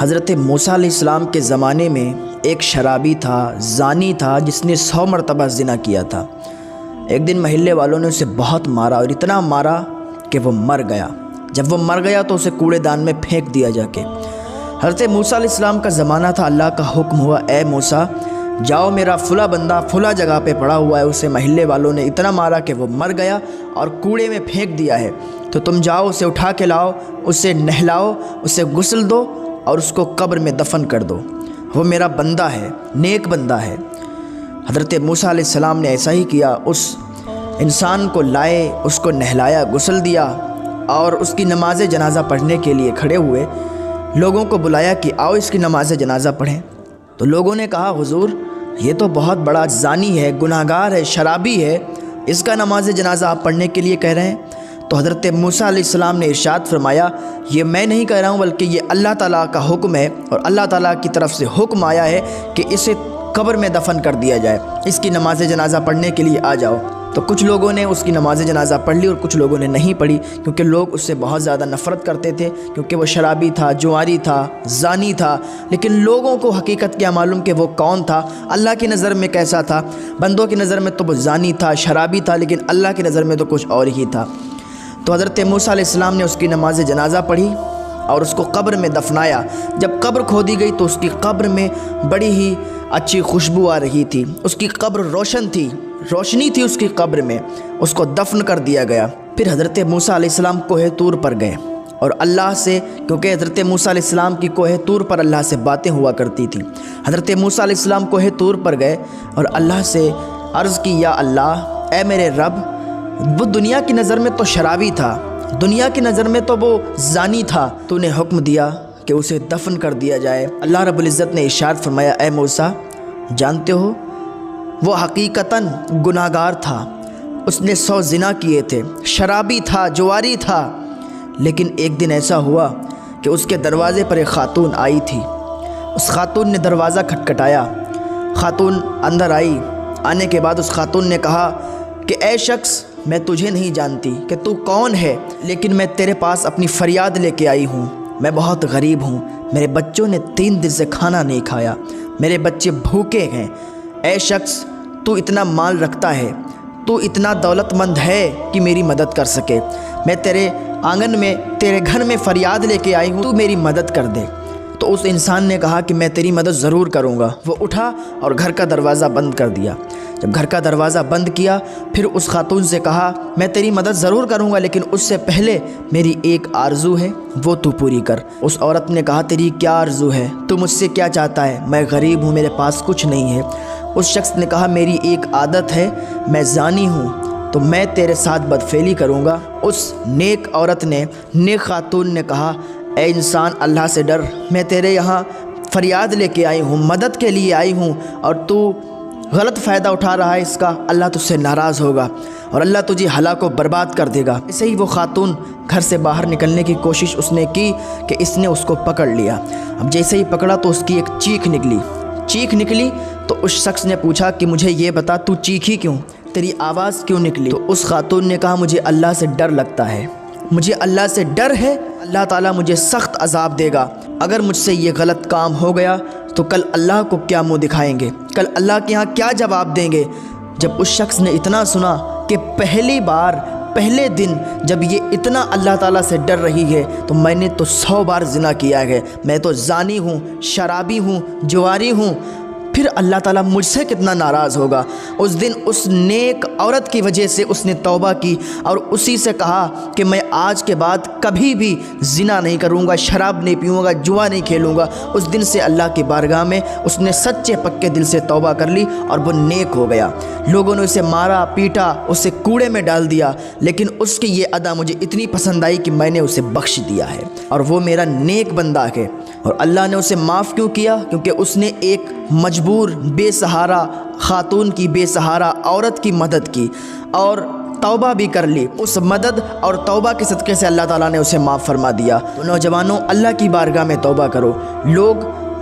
حضرت موسیٰ علیہ السلام کے زمانے میں ایک شرابی تھا، زانی تھا، جس نے 100 مرتبہ زنا کیا تھا۔ ایک دن محلے والوں نے اسے بہت مارا اور اتنا مارا کہ وہ مر گیا۔ جب وہ مر گیا تو اسے کوڑے دان میں پھینک دیا جا کے۔ حضرت موسیٰ علیہ السلام کا زمانہ تھا، اللہ کا حکم ہوا، اے موسیٰ جاؤ، میرا فلاں بندہ فلاں جگہ پہ پڑا ہوا ہے، اسے محلے والوں نے اتنا مارا کہ وہ مر گیا اور کوڑے میں پھینک دیا ہے، تو تم جاؤ اسے اٹھا کے لاؤ، اسے نہلاؤ، اسے غسل دو اور اس کو قبر میں دفن کر دو، وہ میرا بندہ ہے، نیک بندہ ہے۔ حضرت موسیٰ علیہ السلام نے ایسا ہی کیا، اس انسان کو لائے، اس کو نہلایا، غسل دیا اور اس کی نماز جنازہ پڑھنے کے لیے کھڑے ہوئے، لوگوں کو بلایا کہ آؤ اس کی نماز جنازہ پڑھیں۔ تو لوگوں نے کہا حضور یہ تو بہت بڑا زانی ہے، گناہگار ہے، شرابی ہے، اس کا نماز جنازہ آپ پڑھنے کے لیے کہہ رہے ہیں؟ تو حضرت موسیٰ علیہ السلام نے ارشاد فرمایا، یہ میں نہیں کہہ رہا ہوں بلکہ یہ اللہ تعالیٰ کا حکم ہے، اور اللہ تعالیٰ کی طرف سے حکم آیا ہے کہ اسے قبر میں دفن کر دیا جائے، اس کی نماز جنازہ پڑھنے کے لیے آ جاؤ۔ تو کچھ لوگوں نے اس کی نماز جنازہ پڑھ لی اور کچھ لوگوں نے نہیں پڑھی، کیونکہ لوگ اس سے بہت زیادہ نفرت کرتے تھے، کیونکہ وہ شرابی تھا، جواری تھا، زانی تھا۔ لیکن لوگوں کو حقیقت کیا معلوم کہ وہ کون تھا، اللہ کی نظر میں کیسا تھا۔ بندوں کی نظر میں تو وہ زانی تھا، شرابی تھا، لیکن اللہ کی نظر میں تو کچھ اور ہی تھا۔ تو حضرت موسیٰ علیہ السلام نے اس کی نماز جنازہ پڑھی اور اس کو قبر میں دفنایا۔ جب قبر کھودی گئی تو اس کی قبر میں بڑی ہی اچھی خوشبو آ رہی تھی، اس کی قبر روشن تھی، روشنی تھی اس کی قبر میں، اس کو دفن کر دیا گیا۔ پھر حضرت موسیٰ علیہ السلام کوہ طور پر گئے اور اللہ سے، کیونکہ حضرت موسیٰ علیہ السلام کی کوہ طور پر اللہ سے باتیں ہوا کرتی تھیں، حضرت موسیٰ علیہ السلام کوہ طور پر گئے اور اللہ سے عرض کی، یا اللہ، اے میرے رب، وہ دنیا کی نظر میں تو شرابی تھا، دنیا کی نظر میں تو وہ زانی تھا، تو نے حکم دیا کہ اسے دفن کر دیا جائے۔ اللہ رب العزت نے ارشاد فرمایا، اے موسیٰ جانتے ہو وہ حقیقتاً گناہگار تھا، اس نے 100 زنا کیے تھے، شرابی تھا، جواری تھا، لیکن ایک دن ایسا ہوا کہ اس کے دروازے پر ایک خاتون آئی تھی۔ اس خاتون نے دروازہ کھٹکھٹایا، خاتون اندر آئی، آنے کے بعد اس خاتون نے کہا کہ اے شخص، میں تجھے نہیں جانتی کہ تو کون ہے، لیکن میں تیرے پاس اپنی فریاد لے کے آئی ہوں، میں بہت غریب ہوں، میرے بچوں نے 3 دن سے کھانا نہیں کھایا، میرے بچے بھوکے ہیں۔ اے شخص، تو اتنا مال رکھتا ہے، تو اتنا دولت مند ہے کہ میری مدد کر سکے، میں تیرے آنگن میں، تیرے گھر میں فریاد لے کے آئی ہوں، تو میری مدد کر دے۔ تو اس انسان نے کہا کہ میں تیری مدد ضرور کروں گا۔ وہ اٹھا اور گھر کا دروازہ بند کر دیا۔ جب گھر کا دروازہ بند کیا، پھر اس خاتون سے کہا، میں تیری مدد ضرور کروں گا، لیکن اس سے پہلے میری ایک آرزو ہے، وہ تو پوری کر۔ اس عورت نے کہا، تیری کیا آرزو ہے؟ تو مجھ سے کیا چاہتا ہے؟ میں غریب ہوں، میرے پاس کچھ نہیں ہے۔ اس شخص نے کہا، میری ایک عادت ہے، میں زانی ہوں، تو میں تیرے ساتھ بدفعلی کروں گا۔ اس نیک عورت نے، نیک خاتون نے کہا، اے انسان، اللہ سے ڈر، میں تیرے یہاں فریاد لے کے آئی ہوں، مدد کے لیے آئی ہوں، اور تو غلط فائدہ اٹھا رہا ہے اس کا، اللہ تجھ سے ناراض ہوگا اور اللہ تجھے ہلاک و برباد کر دے گا۔ ایسے ہی وہ خاتون گھر سے باہر نکلنے کی کوشش اس نے کی کہ اس نے اس کو پکڑ لیا۔ اب جیسے ہی پکڑا تو اس کی ایک چیخ نکلی تو اس شخص نے پوچھا کہ مجھے یہ بتا، تو چیخی کیوں؟ تیری آواز کیوں نکلی؟ تو اس خاتون نے کہا، مجھے اللہ سے ڈر لگتا ہے، مجھے اللہ سے ڈر ہے، اللہ تعالیٰ مجھے سخت عذاب دے گا، اگر مجھ سے یہ غلط کام ہو گیا تو کل اللہ کو کیا منہ دکھائیں گے، کل اللہ کے ہاں کیا جواب دیں گے۔ جب اس شخص نے اتنا سنا کہ پہلی بار، پہلے دن جب یہ اتنا اللہ تعالیٰ سے ڈر رہی ہے، تو میں نے تو 100 بار زنا کیا ہے، میں تو زانی ہوں، شرابی ہوں، جواری ہوں، پھر اللہ تعالیٰ مجھ سے کتنا ناراض ہوگا۔ اس دن اس نیک عورت کی وجہ سے اس نے توبہ کی اور اسی سے کہا کہ میں آج کے بعد کبھی بھی زنا نہیں کروں گا، شراب نہیں پیوں گا، جوا نہیں کھیلوں گا۔ اس دن سے اللہ کی بارگاہ میں اس نے سچے پکے دل سے توبہ کر لی اور وہ نیک ہو گیا۔ لوگوں نے اسے مارا، پیٹا، اسے کوڑے میں ڈال دیا، لیکن اس کی یہ ادا مجھے اتنی پسند آئی کہ میں نے اسے بخش دیا ہے اور وہ میرا نیک بندہ ہے۔ اور اللہ نے اسے معاف کیوں کیا؟ کیونکہ اس نے ایک مجبور، بے سہارا خاتون کی، بے سہارا عورت کی مدد کی اور توبہ بھی کر لی۔ اس مدد اور توبہ کے صدقے سے اللہ تعالیٰ نے اسے معاف فرما دیا۔ تو نوجوانوں، اللہ کی بارگاہ میں توبہ کرو۔ لوگ